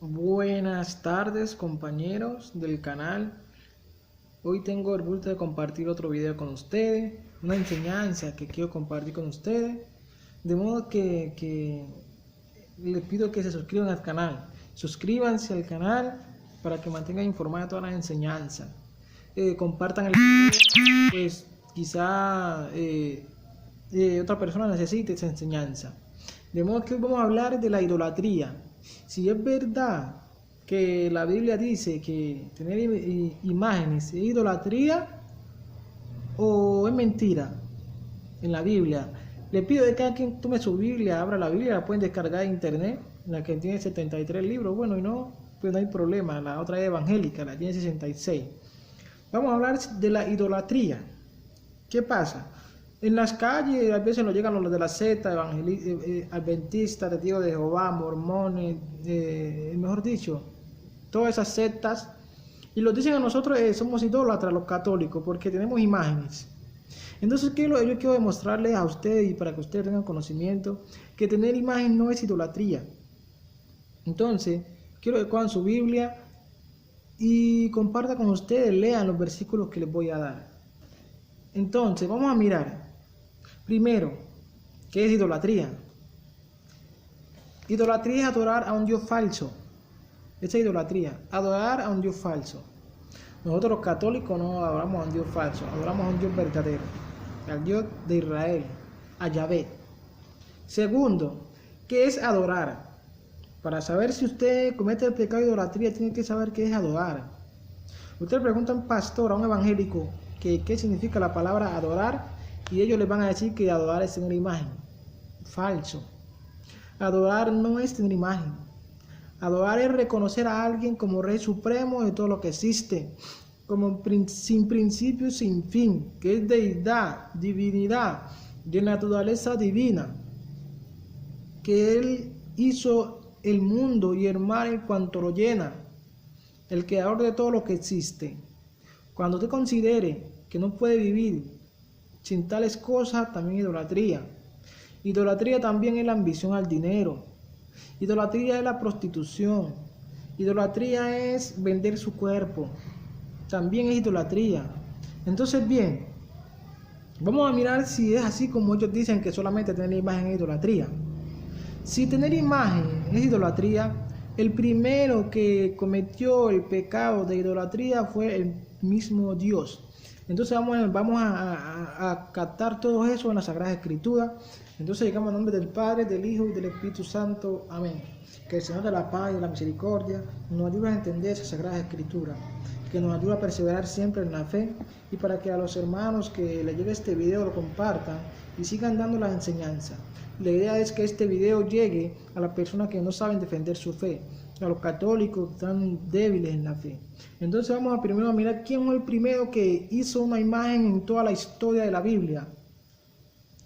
Buenas tardes, compañeros del canal. Hoy tengo el gusto de compartir otro video con ustedes, una enseñanza que quiero compartir con ustedes, de modo que les pido que se suscriban al canal. Suscríbanse al canal para que mantengan informada todas las enseñanzas. Compartan el video, pues quizá otra persona necesite esa enseñanza. De modo que hoy vamos a hablar de la idolatría. Si es verdad que la Biblia dice que tener imágenes es idolatría o es mentira en la Biblia, le pido que cada quien tome su Biblia, abra la Biblia, la pueden descargar de internet, la que tiene 73 libros, bueno, y no, pues no hay problema, la otra es evangélica, la tiene 66. Vamos a hablar de la idolatría. ¿Qué pasa? En las calles a veces nos llegan los de la secta, adventistas, testigos de Jehová, mormones, mejor dicho, todas esas sectas, y los dicen a nosotros somos idólatras los católicos porque tenemos imágenes. Entonces yo quiero demostrarles a ustedes y para que ustedes tengan conocimiento que tener imagen no es idolatría. Entonces quiero que cojan su Biblia y compartan con ustedes, lean los versículos que les voy a dar. Entonces vamos a mirar primero, ¿qué es idolatría? Idolatría es adorar a un Dios falso. Esa es idolatría, adorar a un Dios falso. Nosotros los católicos no adoramos a un Dios falso, adoramos a un Dios verdadero, al Dios de Israel, a Yahvé. Segundo, ¿qué es adorar? Para saber si usted comete el pecado de idolatría, tiene que saber qué es adorar. Usted le pregunta a un pastor, a un evangélico, qué significa la palabra adorar, y ellos les van a decir que adorar es tener imagen. Falso. Adorar no es tener imagen. Adorar es reconocer a alguien como Rey Supremo de todo lo que existe, como sin principio, sin fin, que es deidad, divinidad, de naturaleza divina, que Él hizo el mundo y el mar en cuanto lo llena, el creador de todo lo que existe. Cuando usted considere que no puede vivir sin tales cosas, también idolatría. Idolatría también es la ambición al dinero. Idolatría es la prostitución. Idolatría es vender su cuerpo. También es idolatría. Entonces, bien, vamos a mirar si es así como ellos dicen que solamente tener imagen es idolatría. Si tener imagen es idolatría, el primero que cometió el pecado de idolatría fue el mismo Dios. Entonces vamos a captar todo eso en la Sagrada Escritura. Entonces llegamos al nombre del Padre, del Hijo y del Espíritu Santo. Amén. Que el Señor de la paz y de la misericordia nos ayude a entender esa Sagrada Escritura, que nos ayude a perseverar siempre en la fe, y para que a los hermanos que les llegue este video lo compartan y sigan dando las enseñanzas. La idea es que este video llegue a las personas que no saben defender su fe, a los católicos que están débiles en la fe. Entonces vamos primero a mirar quién fue el primero que hizo una imagen en toda la historia de la Biblia.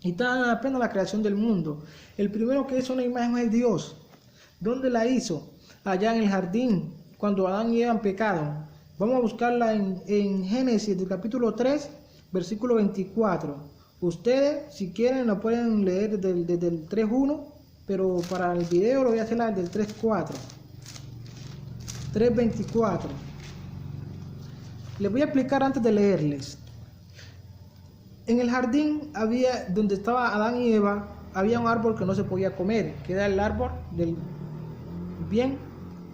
Y está apenas la creación del mundo. El primero que hizo una imagen es Dios. ¿Dónde la hizo? Allá en el jardín, cuando Adán y Eva pecaron. Vamos a buscarla en Génesis, del capítulo 3, versículo 24. Ustedes, si quieren, lo pueden leer desde el 3.1, pero para el video lo voy a hacer desde el 3.4. 3.24. Les voy a explicar antes de leerles. En el jardín donde estaba Adán y Eva, había un árbol que no se podía comer, que era el árbol del bien,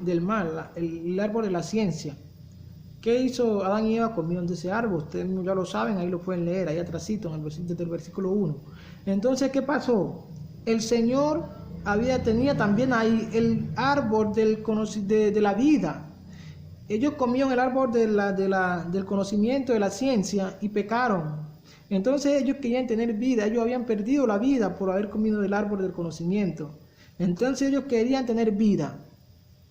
del mal, el árbol de la ciencia. ¿Qué hizo Adán y Eva? Comieron de ese árbol. Ustedes ya lo saben, ahí lo pueden leer, ahí atrásito, desde el versículo 1. Entonces, ¿qué pasó? El Señor tenía también ahí el árbol de la vida. Ellos comieron el árbol del conocimiento, de la ciencia, y pecaron. Entonces ellos querían tener vida. Ellos habían perdido la vida por haber comido del árbol del conocimiento. Entonces ellos querían tener vida.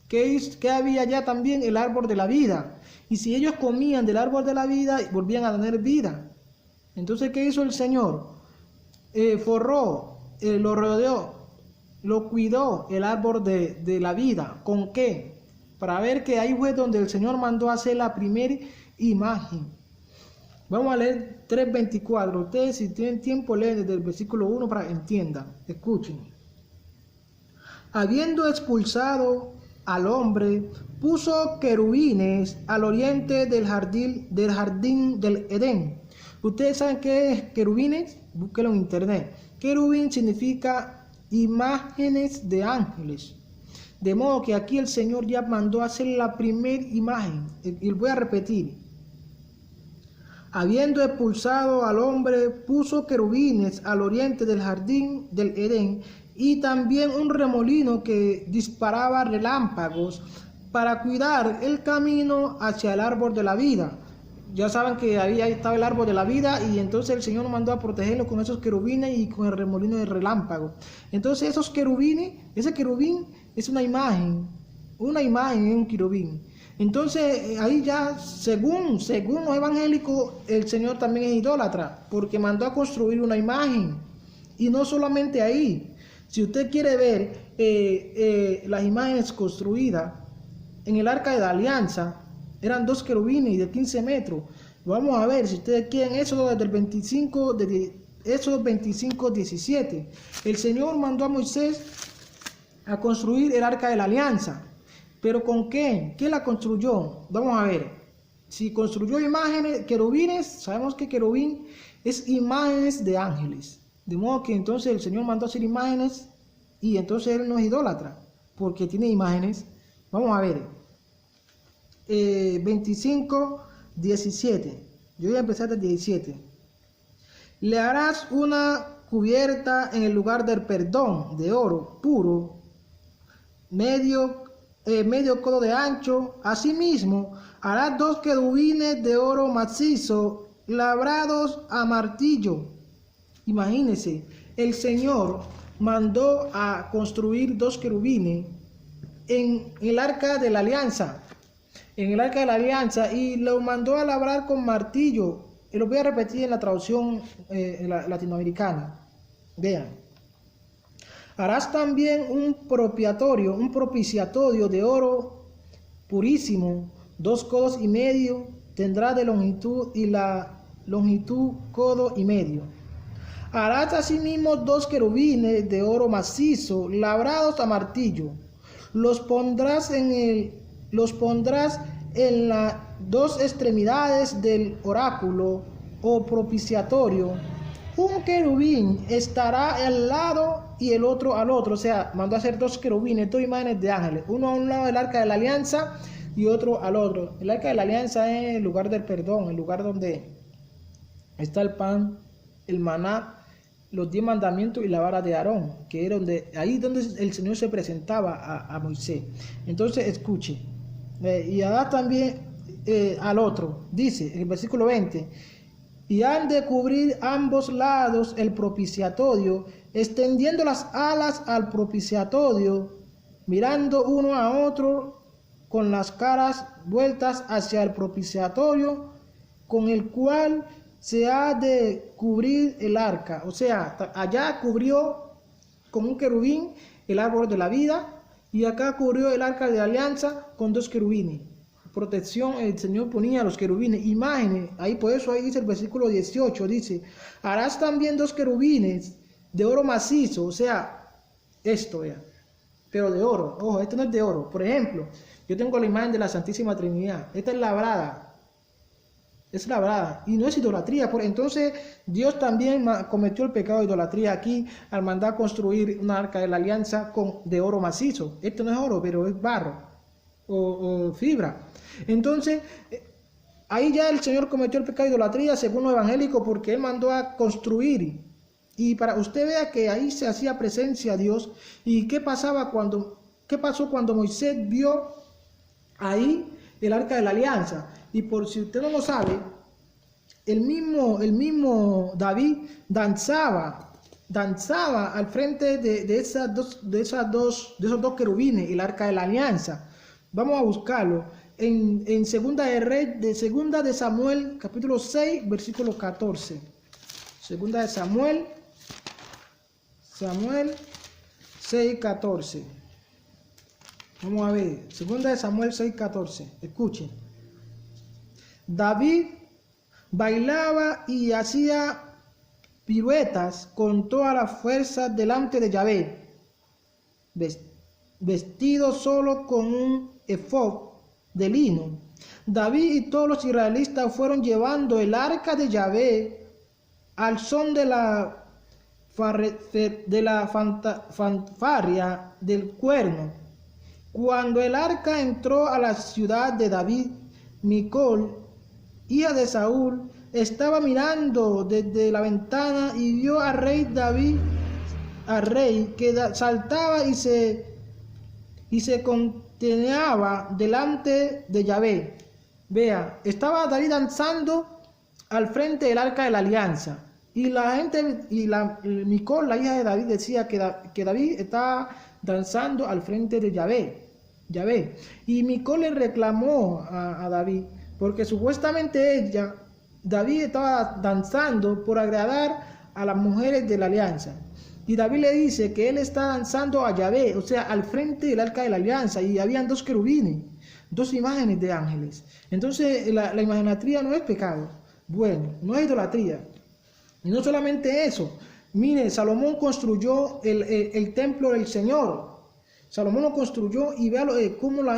¿Qué había ya también? El árbol de la vida. Y si ellos comían del árbol de la vida, volvían a tener vida. Entonces, ¿qué hizo el Señor? Forró, lo rodeó, lo cuidó el árbol de la vida. ¿Con qué? Para ver que ahí fue donde el Señor mandó a hacer la primera imagen. Vamos a leer 3.24. Ustedes, si tienen tiempo, leen desde el versículo 1 para que entiendan. Escuchen. Habiendo expulsado al hombre, puso querubines al oriente del jardín del Edén. ¿Ustedes saben qué es querubines? Búsquenlo en internet. Querubín significa imágenes de ángeles. De modo que aquí el Señor ya mandó a hacer la primera imagen. Y voy a repetir. Habiendo expulsado al hombre, puso querubines al oriente del jardín del Edén y también un remolino que disparaba relámpagos para cuidar el camino hacia el árbol de la vida. Ya saben que ahí estaba el árbol de la vida y entonces el Señor mandó a protegerlo con esos querubines y con el remolino de relámpago. Entonces esos querubines, ese querubín es una imagen es un querubín. Entonces ahí ya, según los evangélicos, el Señor también es idólatra, porque mandó a construir una imagen. Y no solamente ahí, si usted quiere ver las imágenes construidas en el Arca de la Alianza, eran 2 querubines de 15 metros. Vamos a ver, si ustedes quieren, eso desde el 25, Éxodo 25, 17. El Señor mandó a Moisés a construir el Arca de la Alianza. ¿Pero con qué? ¿Quién la construyó? Vamos a ver. Si construyó imágenes, querubines, sabemos que querubín es imágenes de ángeles. De modo que entonces el Señor mandó a hacer imágenes y entonces Él no es idólatra, porque tiene imágenes. Vamos a ver. 25, 17. Yo voy a empezar del 17. Le harás una cubierta en el lugar del perdón de oro puro, medio codo de ancho. Asimismo, harás 2 querubines de oro macizo, labrados a martillo. Imagínense, el Señor mandó a construir 2 querubines en el Arca de la Alianza. En el Arca de la Alianza, y lo mandó a labrar con martillo. Y lo voy a repetir en la traducción latinoamericana. Vean. Harás también un propiciatorio de oro purísimo, 2 codos y medio tendrá de longitud, y la longitud codo y medio. Harás asimismo 2 querubines de oro macizo, labrados a martillo. Los pondrás en las 2 extremidades del oráculo o propiciatorio. Un querubín estará al lado y el otro al otro. O sea, mandó a hacer 2 querubines, 2 imágenes de ángeles. Uno a un lado del Arca de la Alianza y otro al otro. El Arca de la Alianza es el lugar del perdón, el lugar donde está el pan, el maná, los 10 mandamientos y la vara de Aarón, que era ahí donde el Señor se presentaba a Moisés. Entonces, escuche. Y hará también al otro, dice en el versículo 20, y han de cubrir ambos lados el propiciatorio, extendiendo las alas al propiciatorio, mirando uno a otro con las caras vueltas hacia el propiciatorio, con el cual se ha de cubrir el arca. O sea, allá cubrió con un querubín el árbol de la vida, y acá cubrió el Arca de la Alianza con 2 querubines. Protección, el Señor ponía a los querubines, imágenes. Ahí, por eso ahí dice el versículo 18, dice, harás también 2 querubines de oro macizo. O sea, esto, vea, pero de oro. Ojo, esto no es de oro. Por ejemplo, yo tengo la imagen de la Santísima Trinidad. Esta es labrada. Es labrada y no es idolatría. Entonces Dios también cometió el pecado de idolatría aquí al mandar construir una Arca de la Alianza de oro macizo. Esto no es oro, pero es barro o fibra. Entonces ahí ya el Señor cometió el pecado de idolatría según los evangélicos, porque Él mandó a construir. Y para usted vea que ahí se hacía presencia a Dios. ¿Y qué pasó cuando Moisés vio ahí el Arca de la Alianza? Y por si usted no lo sabe, el mismo David danzaba al frente de esos dos querubines, el Arca de la Alianza. Vamos a buscarlo en segunda de Samuel, capítulo 6, versículo 14. Segunda de Samuel 6, 14. Vamos a ver, segunda de Samuel 6, 14. Escuchen. David bailaba y hacía piruetas con toda la fuerza delante de Yahvé. ¿Ves? vestido solo con un efod de lino. David y todos los israelitas fueron llevando el arca de Yahvé al son de la fanfarria del cuerno. Cuando el arca entró a la ciudad de David, Micol, hija de Saúl, estaba mirando desde la ventana y vio al rey David, que saltaba y se contenía delante de Yahvé. Vea, estaba David danzando al frente del arca de la alianza. Y la gente, Micol, la hija de David, decía que David estaba danzando al frente de Yahvé. Y Micol le reclamó a David, porque supuestamente David estaba danzando por agradar a las mujeres de la alianza. Y David le dice que él está danzando a Yahvé, o sea, al frente del arca de la alianza, y habían dos querubines, dos imágenes de ángeles. Entonces la idolatría no es pecado, bueno, no es idolatría. Y no solamente eso, mire, Salomón construyó el templo del Señor. Salomón lo construyó y vea cómo lo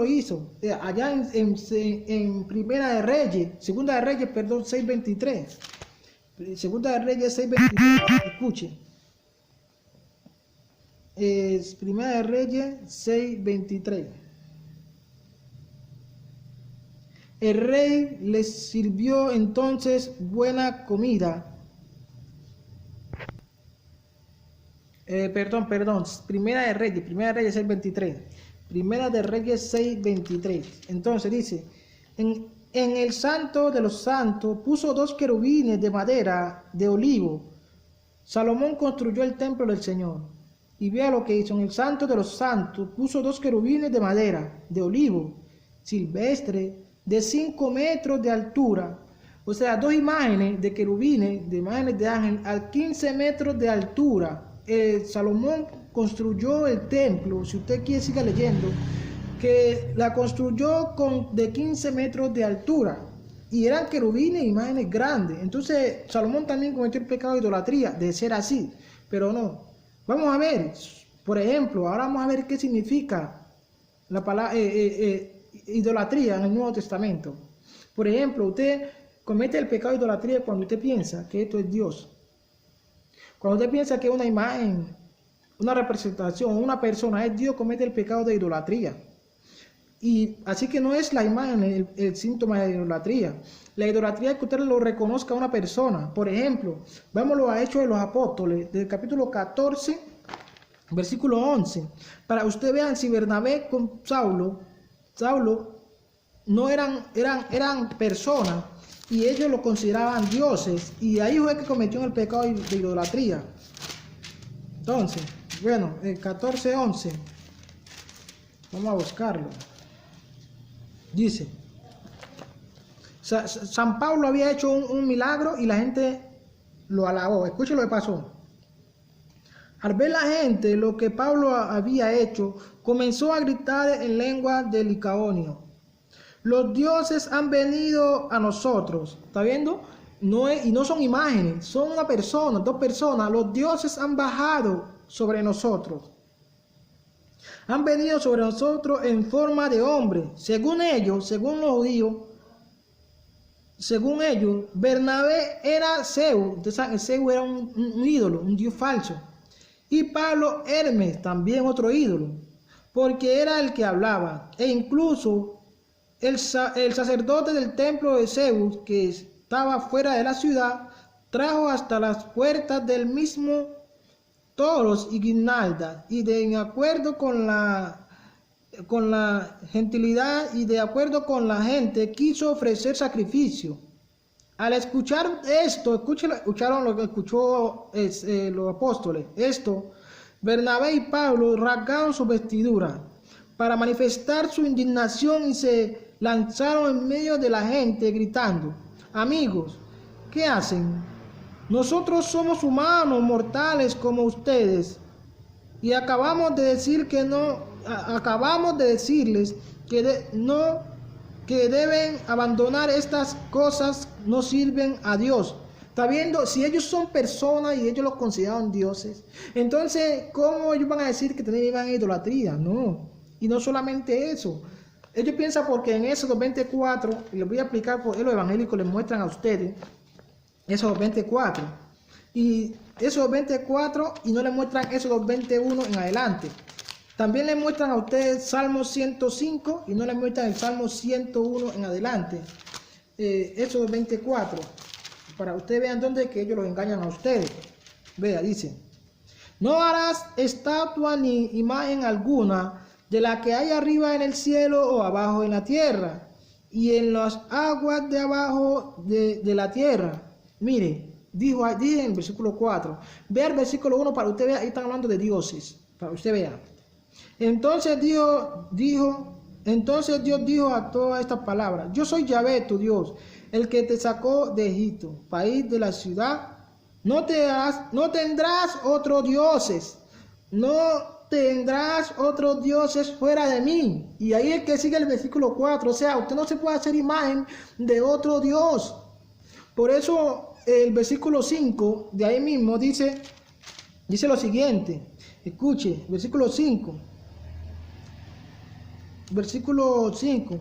hizo. Allá en Primera de Reyes, Segunda de Reyes, 6:23. Segunda de Reyes 6:23, escuche. Primera de Reyes 6:23. El rey les sirvió entonces buena comida. Primera de Reyes 6:23. Primera de Reyes 6:23. Entonces dice, en el santo de los santos puso dos querubines de madera de olivo. Salomón construyó el templo del Señor. Y vea lo que hizo. En el santo de los santos puso dos querubines de madera de olivo silvestre de 5 metros de altura. O sea, dos imágenes de querubines, de imágenes de ángel, a 15 metros de altura. Salomón construyó el templo, si usted quiere siga leyendo, que la construyó de 15 metros de altura. Y eran querubines, imágenes grandes. Entonces, Salomón también cometió el pecado de idolatría, de ser así, pero no. Vamos a ver, por ejemplo, ahora vamos a ver qué significa la palabra idolatría en el Nuevo Testamento. Por ejemplo, usted comete el pecado de idolatría cuando usted piensa que esto es Dios. Cuando usted piensa que una imagen, una representación, una persona es Dios, comete el pecado de idolatría. Y así que no es la imagen el síntoma de idolatría. La idolatría es que usted lo reconozca a una persona. Por ejemplo, vámonos a Hechos de los Apóstoles, del capítulo 14, versículo 11. Para usted vean si Bernabé con Saulo no eran personas y ellos lo consideraban dioses. Y ahí fue que cometió el pecado de idolatría. Entonces, bueno, el 14:11. Vamos a buscarlo. Dice, San Pablo había hecho un milagro y la gente lo alabó. Escuche lo que pasó. Al ver la gente lo que Pablo había hecho, comenzó a gritar en lengua de Licaonio: los dioses han venido a nosotros. ¿Está viendo? Y no son imágenes, son una persona, dos personas. Los dioses han bajado sobre nosotros. Han venido sobre nosotros en forma de hombre. Según ellos, según los judíos, Bernabé era Zeus. Entonces, Zeus era un ídolo, un dios falso. Y Pablo, Hermes, también otro ídolo, porque era el que hablaba. E incluso el sacerdote del templo de Zeus, que estaba fuera de la ciudad, trajo hasta las puertas del mismo toros y guirnaldas, y de acuerdo con la gentilidad y de acuerdo con la gente, quiso ofrecer sacrificio. Al escuchar esto, escucharon lo que escuchó los apóstoles. Esto, Bernabé y Pablo rasgaron su vestidura para manifestar su indignación y se lanzaron en medio de la gente gritando: amigos, ¿qué hacen? Nosotros somos humanos, mortales como ustedes, y acabamos de decirles que deben abandonar estas cosas, no sirven a Dios. Está viendo, si ellos son personas y ellos los consideran dioses, entonces, ¿cómo ellos van a decir que tenían idolatría? No. Y no solamente eso. Ellos piensan porque en Éxodo 24, y les voy a explicar por qué los evangélicos les muestran a ustedes Éxodo 24. Y Éxodo 24 y no les muestran Éxodo 21 en adelante. También les muestran a ustedes Salmo 105 y no les muestran el Salmo 101 en adelante. Éxodo 24. Para ustedes vean dónde que ellos los engañan a ustedes. Vea, dice: no harás estatua ni imagen alguna de la que hay arriba en el cielo o abajo en la tierra y en las aguas de abajo de la tierra. Mire, dije en el versículo 4. Vea el versículo 1 para usted vea, ahí están hablando de dioses, para usted vea. Entonces Dios dijo a todas estas palabras: yo soy Yahvé tu Dios, el que te sacó de Egipto, país de la ciudad. No tendrás otros dioses, no tendrás otros dioses fuera de mí. Y ahí es que sigue el versículo 4, o sea, usted no se puede hacer imagen de otro Dios. Por eso el versículo 5 de ahí mismo dice lo siguiente. Escuche, versículo 5. Versículo 5.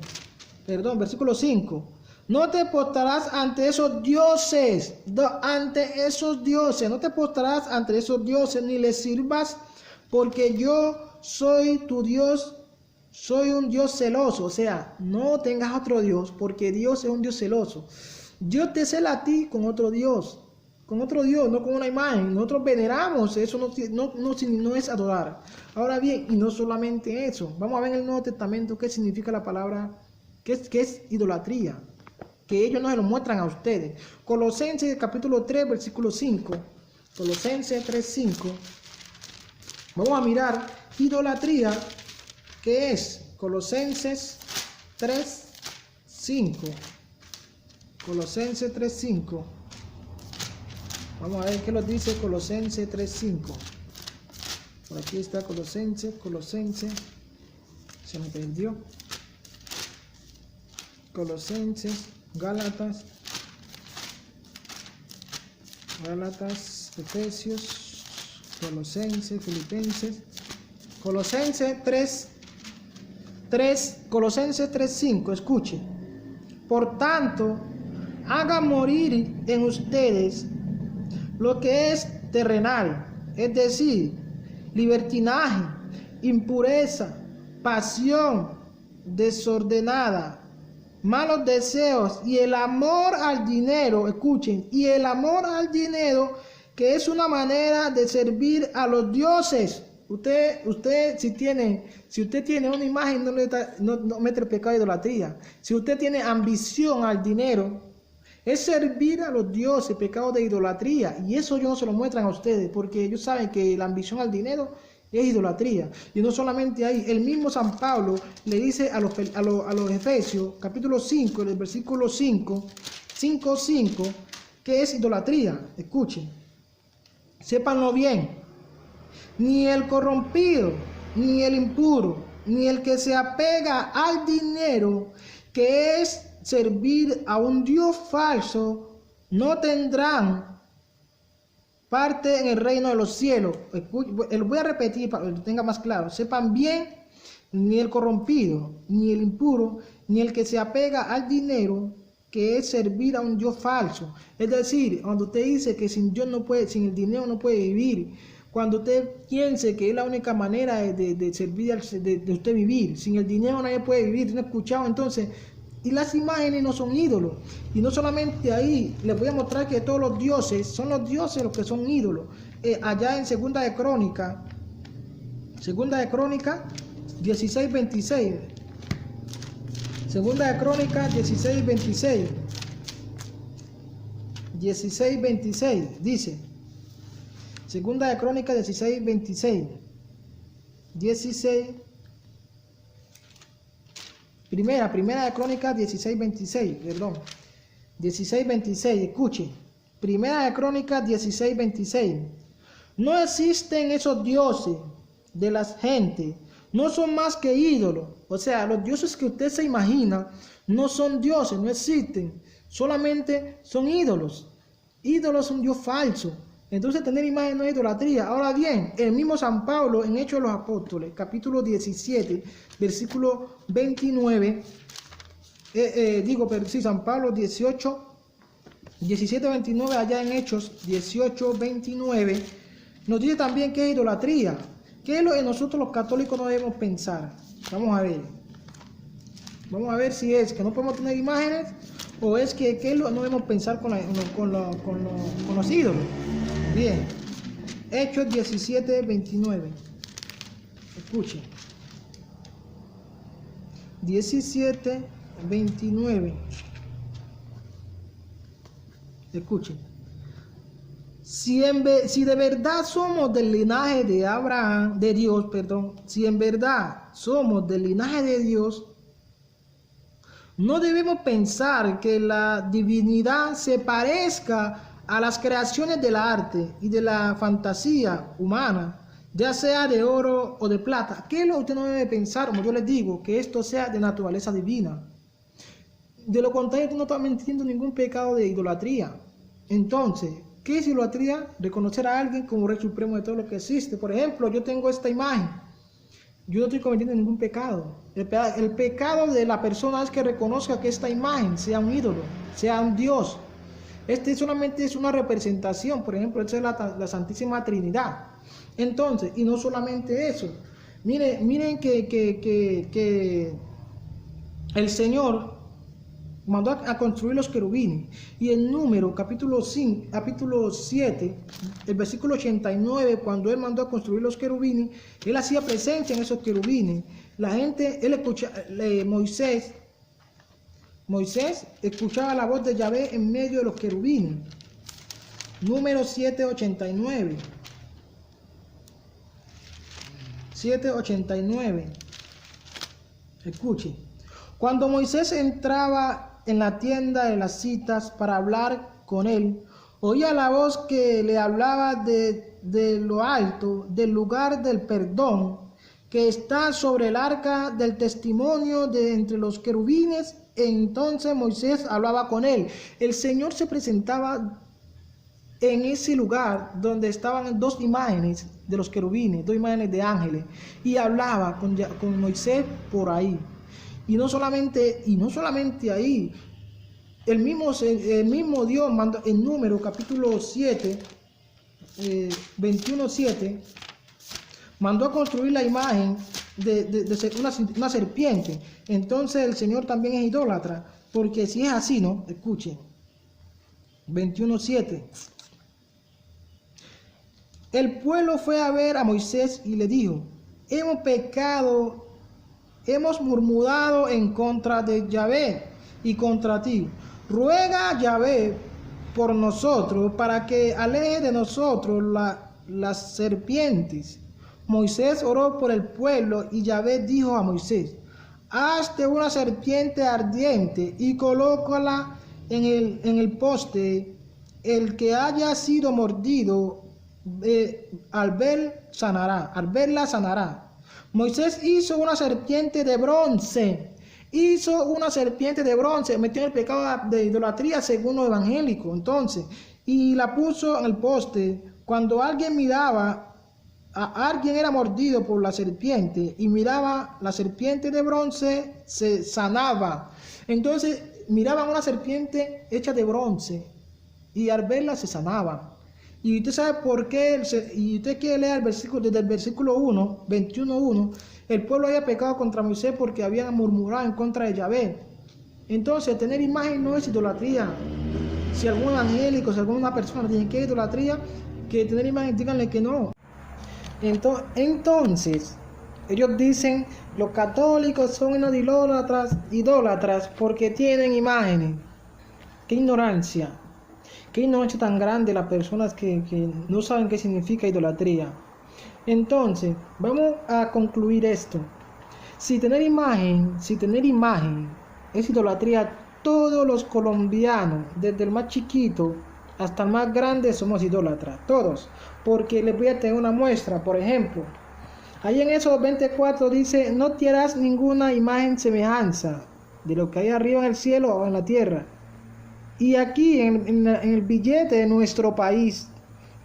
No te postrarás ante esos dioses, no te postrarás ante esos dioses, ni les sirvas, porque yo soy tu Dios, soy un Dios celoso. O sea, no tengas otro Dios, porque Dios es un Dios celoso. Dios te cela a ti con otro Dios, no con una imagen. Nosotros veneramos, eso no es adorar. Ahora bien, y no solamente eso, vamos a ver en el Nuevo Testamento qué significa la palabra, qué es idolatría, que ellos no se lo muestran a ustedes. Colosenses capítulo 3, versículo 5. Colosenses 3, 5. Vamos a mirar idolatría, ¿qué es? Colosenses 3, 5. Colosenses 3, 5. Vamos a ver qué nos dice Colosenses 3, 5. Por aquí está Colosenses, se me perdió. Colosenses, Gálatas, Efesios, Colosenses, Filipenses. Colosenses 3, 5, escuche. Por tanto, haga morir en ustedes lo que es terrenal, es decir, libertinaje, impureza, pasión desordenada, malos deseos y el amor al dinero. Escuchen, y el amor al dinero, que es una manera de servir a los dioses. Usted si usted tiene una imagen, no mete el pecado de idolatría. Si usted tiene ambición al dinero, es servir a los dioses, pecado de idolatría. Y eso ellos no se lo muestran a ustedes, porque ellos saben que la ambición al dinero es idolatría. Y no solamente ahí, el mismo San Pablo le dice a los Efesios, capítulo 5, el versículo 5, que es idolatría. Escuchen, sépanlo bien: ni el corrompido, ni el impuro, ni el que se apega al dinero, que es servir a un Dios falso, no tendrán parte en el reino de los cielos. Lo voy a repetir para que lo tenga más claro. Sepan bien: ni el corrompido, ni el impuro, ni el que se apega al dinero, que es servir a un Dios falso. Es decir, cuando usted dice que sin el dinero no puede vivir, cuando usted piense que es la única manera de servir, de usted vivir, sin el dinero nadie puede vivir. ¿No he escuchado? Entonces, y las imágenes no son ídolos. Y no solamente ahí, les voy a mostrar que todos los dioses, son los dioses los que son ídolos. Allá en Segunda de Crónica 16:26. Segunda de Crónica 16:26. 16:26 dice. Segunda de Crónica 16:26. Primera de Crónicas 16:26, perdón. 16:26, escuche. Primera de Crónicas 16:26. No existen esos dioses de las gentes, no son más que ídolos. O sea, los dioses que usted se imagina no son dioses, no existen, solamente son ídolos. ídolo es un Dios falso. Entonces tener imagen no es idolatría. Ahora bien, el mismo San Pablo en Hechos de los Apóstoles, capítulo 17, versículo 29, San Pablo 17, 29, allá en Hechos 18, 29, nos dice también que es idolatría. ¿Qué es lo que nosotros los católicos no debemos pensar? Vamos a ver. Vamos a ver si es que no podemos tener imágenes o es que ¿qué es lo que no debemos pensar con los ídolos? Bien. Hechos 17, 29. Escuchen. 17, 29. Escuchen. Si de verdad somos del linaje de si en verdad somos del linaje de Dios, no debemos pensar que la divinidad se parezca a las creaciones del arte y de la fantasía humana, ya sea de oro o de plata. ¿Qué es lo que usted no debe pensar? Como yo les digo, que esto sea de naturaleza divina. De lo contrario, tú no estás metiendo ningún pecado de idolatría. Entonces, ¿qué es idolatría? Reconocer a alguien como Rey Supremo de todo lo que existe. Por ejemplo, yo tengo esta imagen. Yo no estoy cometiendo ningún pecado. El pecado de la persona es que reconozca que esta imagen sea un ídolo, sea un Dios. Este solamente es una representación. Por ejemplo, esta es la Santísima Trinidad. Entonces, y no solamente eso. Miren que el Señor mandó a construir los querubines, y en Número capítulo 7, el versículo 89, cuando él mandó a construir los querubines, él hacía presencia en esos querubines. La gente, Moisés escuchaba la voz de Yahvé en medio de los querubines. Número 7:89. 7:89. Escuche. Cuando Moisés entraba en la tienda de las citas para hablar con él, oía la voz que le hablaba de lo alto, del lugar del perdón, que está sobre el arca del testimonio de entre los querubines. Entonces Moisés hablaba con él. El Señor se presentaba en ese lugar donde estaban dos imágenes de los querubines, dos imágenes de ángeles, y hablaba con Moisés por ahí. Y no solamente ahí, el mismo Dios mandó en Número capítulo 7, 21:7, mandó a construir la imagen de una serpiente. Entonces el Señor también es idólatra, porque si es así, ¿no? Escuchen, 21:7. El pueblo fue a ver a Moisés y le dijo: hemos pecado, hemos murmurado en contra de Yahvé y contra ti. Ruega a Yahvé por nosotros para que aleje de nosotros las serpientes. Moisés oró por el pueblo y Yahvé dijo a Moisés: hazte una serpiente ardiente y colócala en el poste. El que haya sido mordido al verla sanará. Moisés hizo una serpiente de bronce. Metió en el pecado de idolatría según lo evangélico. Entonces, y la puso en el poste. Cuando alguien era mordido por la serpiente y miraba la serpiente de bronce, se sanaba. Entonces, miraban una serpiente hecha de bronce y al verla se sanaba. Y usted sabe por qué, y usted quiere leer el versículo, desde el versículo 1, 21:1, el pueblo había pecado contra Moisés porque habían murmurado en contra de Yahvé. Entonces, tener imagen no es idolatría. Si algún evangélico, si alguna persona dice que es idolatría, que tener imagen, díganle que no. Entonces, ellos dicen, los católicos son unos idólatras porque tienen imágenes. ¡Qué ignorancia! Qué ignorancia tan grande las personas que no saben qué significa idolatría. Entonces, vamos a concluir esto. Si tener imagen es idolatría, todos los colombianos, desde el más chiquito hasta el más grande, somos idólatras, todos. Porque les voy a tener una muestra. Por ejemplo, ahí en Éxodo 24 dice: no te harás ninguna imagen semejanza de lo que hay arriba en el cielo o en la tierra. Y aquí en el billete de nuestro país,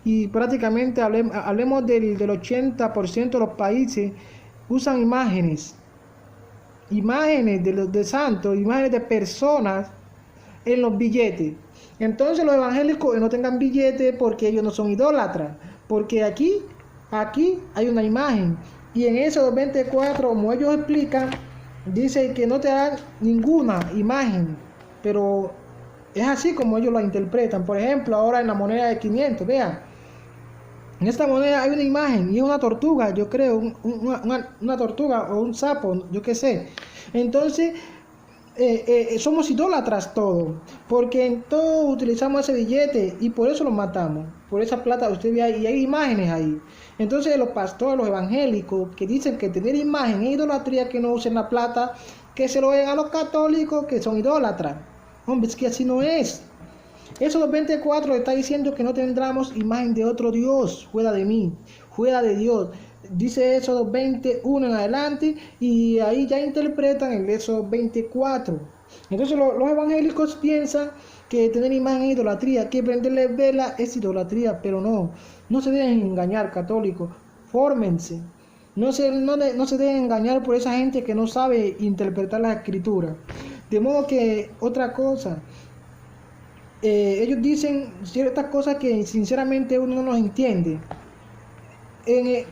y prácticamente hablemos del 80% de los países, usan imágenes de santos, imágenes de personas en los billetes. Entonces los evangélicos no tengan billetes porque ellos no son idólatras, porque aquí hay una imagen, y en Éxodo 24, como ellos explican, dice que no te dan ninguna imagen, pero es así como ellos la interpretan. Por ejemplo, ahora en la moneda de 500, vean, en esta moneda hay una imagen y es una tortuga, yo creo, una tortuga o un sapo, yo qué sé. Entonces, somos idólatras todos, porque en todo utilizamos ese billete y por eso lo matamos, por esa plata. Usted ve ahí, y hay imágenes ahí. Entonces los pastores, los evangélicos, que dicen que tener imagen es idolatría, que no usen la plata, que se lo den a los católicos que son idólatras. Hombre, es que así no es. Éxodo 24 está diciendo que no tendremos imagen de otro Dios fuera de mí, fuera de Dios. Dice Éxodo 21 en adelante, y ahí ya interpretan el Éxodo 24. Entonces los evangélicos piensan que tener imagen es idolatría, que prenderle vela es idolatría, pero no se dejen engañar, católicos, fórmense. No se dejen engañar por esa gente que no sabe interpretar las escrituras. De modo que, otra cosa, ellos dicen ciertas cosas que sinceramente uno no los entiende.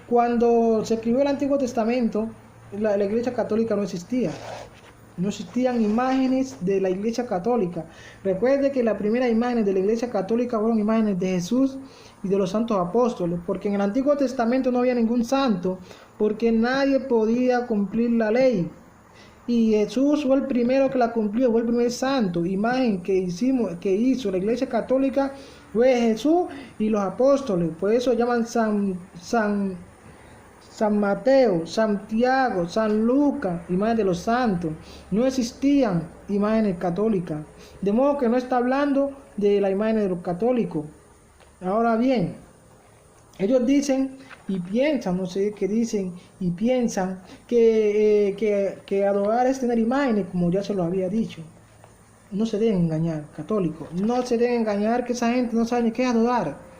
Cuando se escribió el Antiguo Testamento, la Iglesia Católica no existía. No existían imágenes de la Iglesia Católica. Recuerde que las primeras imágenes de la Iglesia Católica fueron imágenes de Jesús y de los santos apóstoles, porque en el Antiguo Testamento no había ningún santo, porque nadie podía cumplir la ley. Y Jesús fue el primero que la cumplió, fue el primer santo. Imagen que hizo la Iglesia Católica fue Jesús y los apóstoles. Por eso llaman San Mateo, Santiago, San Lucas, imágenes de los santos. No existían imágenes católicas. De modo que no está hablando de la imagen de los católicos. Ahora bien, ellos dicen y piensan, no sé qué dicen, y piensan que adorar es tener imágenes, como ya se lo había dicho. No se deben engañar, católicos. No se deben engañar, que esa gente no sabe ni qué es adorar.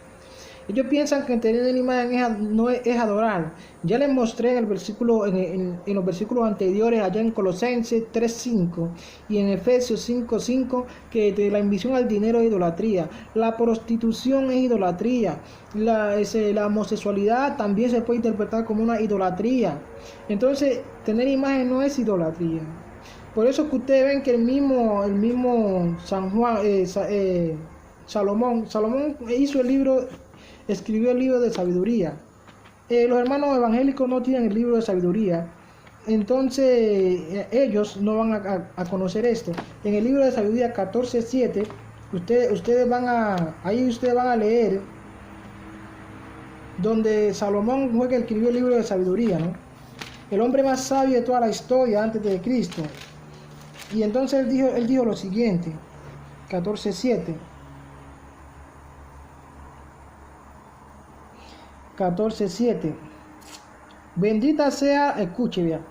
Ellos piensan que tener imagen no es adorar. Ya les mostré en el versículo, en los versículos anteriores, allá en Colosenses 3:5 y en Efesios 5:5, que de la ambición al dinero es idolatría. La prostitución es idolatría. La homosexualidad también se puede interpretar como una idolatría. Entonces, tener imagen no es idolatría. Por eso que ustedes ven que el mismo San Juan, Salomón escribió el libro de sabiduría. Los hermanos evangélicos no tienen el libro de sabiduría, entonces ellos no van a conocer esto. En el libro de sabiduría 14:7, ustedes van a leer donde Salomón fue que escribió el libro de sabiduría, ¿no? El hombre más sabio de toda la historia antes de Cristo. Y entonces él dijo lo siguiente, 14:7. 14:7. Bendita sea, escuche bien,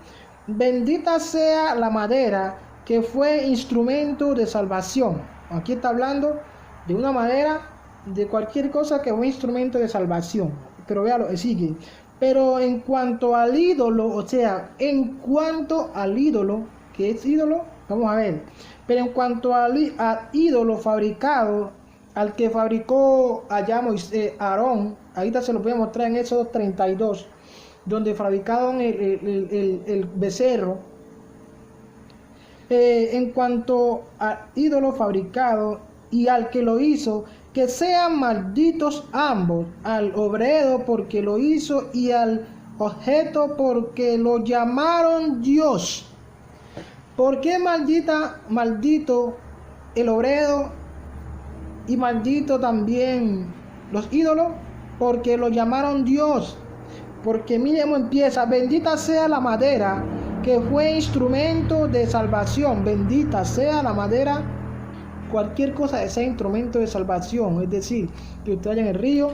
bendita sea la madera que fue instrumento de salvación. Aquí está hablando de una madera, de cualquier cosa que fue instrumento de salvación. Pero véalo, sigue. Pero en cuanto al ídolo, o sea, en cuanto al ídolo, ¿qué es ídolo? Vamos a ver. Pero en cuanto al ídolo fabricado, al que fabricó allá Aarón, ahorita se lo voy a mostrar en Éxodo 32, donde fabricaron el becerro. En cuanto al ídolo fabricado y al que lo hizo, que sean malditos ambos, al obrero porque lo hizo y al objeto porque lo llamaron Dios. ¿Por qué maldito el obrero y maldito también los ídolos? Porque lo llamaron Dios. Porque miremos, empieza: bendita sea la madera que fue instrumento de salvación. Bendita sea la madera, cualquier cosa que sea instrumento de salvación. Es decir, que usted vaya en el río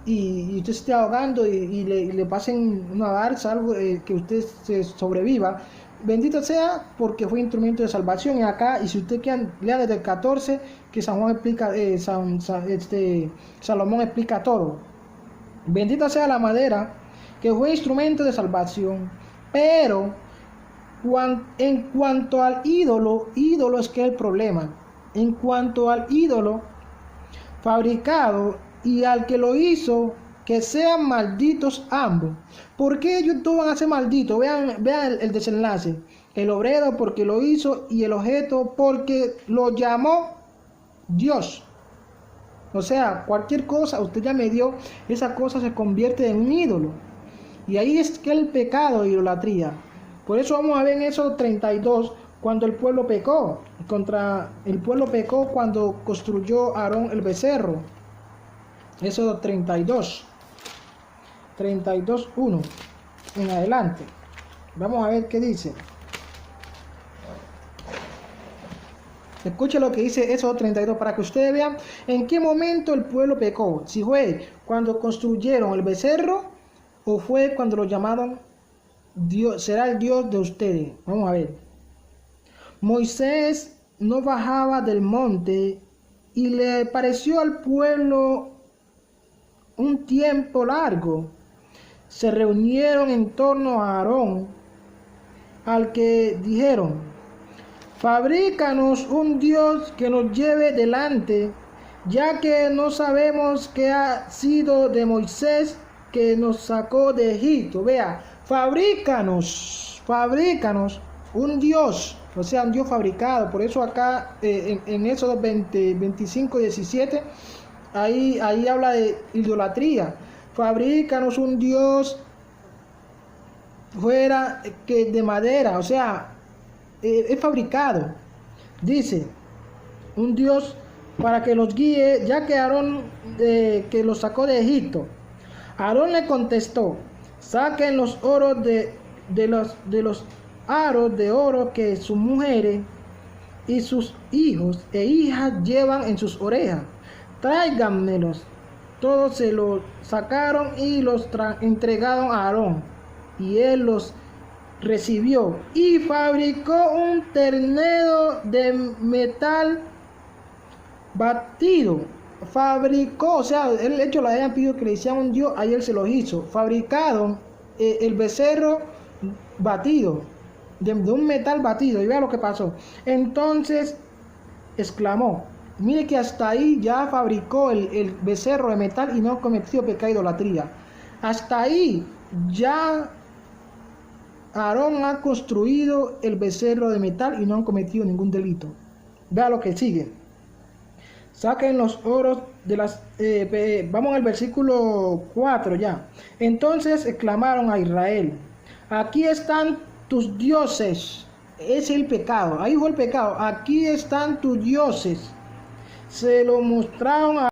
y usted se esté ahogando y le pasen una balsa, algo que usted se sobreviva. bendito sea porque fue instrumento de salvación. Y acá, y si usted lea desde el 14, que San Juan explica, Salomón explica todo. Bendita sea la madera que fue instrumento de salvación. Pero en cuanto al ídolo es que es el problema. En cuanto al ídolo fabricado y al que lo hizo, que sean malditos ambos. ¿Por qué ellos dos van a ser malditos? Vean el desenlace. El obrero porque lo hizo y el objeto porque lo llamó Dios. O sea, cualquier cosa, usted ya me dio, esa cosa se convierte en un ídolo. Y ahí es que el pecado de idolatría. Por eso vamos a ver en Éxodo 32, cuando el pueblo pecó. El pueblo pecó cuando construyó Aarón el becerro. Éxodo 32:1 en adelante. Vamos a ver qué dice. Escuche lo que dice Éxodo 32 para que ustedes vean en qué momento el pueblo pecó. Si fue cuando construyeron el becerro o fue cuando lo llamaron Dios, será el Dios de ustedes. Vamos a ver. Moisés no bajaba del monte y le pareció al pueblo un tiempo largo. Se reunieron en torno a Aarón, al que dijeron: fabrícanos un Dios que nos lleve delante, ya que no sabemos qué ha sido de Moisés que nos sacó de Egipto. Vea, fabrícanos un Dios, o sea, un Dios fabricado. Por eso acá en Éxodo 25:17, ahí habla de idolatría. Fabrícanos un Dios fuera que de madera, o sea, es fabricado. Dice, un Dios para que los guíe, ya que Aarón que los sacó de Egipto. Aarón le contestó: saquen los oros de los aros de oro que sus mujeres y sus hijos e hijas llevan en sus orejas. Tráiganmelos. Todos se los sacaron y los entregaron a Aarón, y él los recibió y fabricó un ternero de metal batido. Fabricó, o sea, el hecho le habían pedido que le hicieran un Dios, ahí él se los hizo. Fabricaron el becerro batido, de un metal batido, y vea lo que pasó. Entonces exclamó: mire que hasta ahí ya fabricó el becerro de metal y no cometió pecado de idolatría. Hasta ahí ya Aarón ha construido el becerro de metal y no han cometido ningún delito. Vea lo que sigue. Saquen los oros de las... vamos al versículo 4 ya. Entonces exclamaron a Israel: aquí están tus dioses. Ese es el pecado. Ahí fue el pecado. Aquí están tus dioses. Se lo mostraron a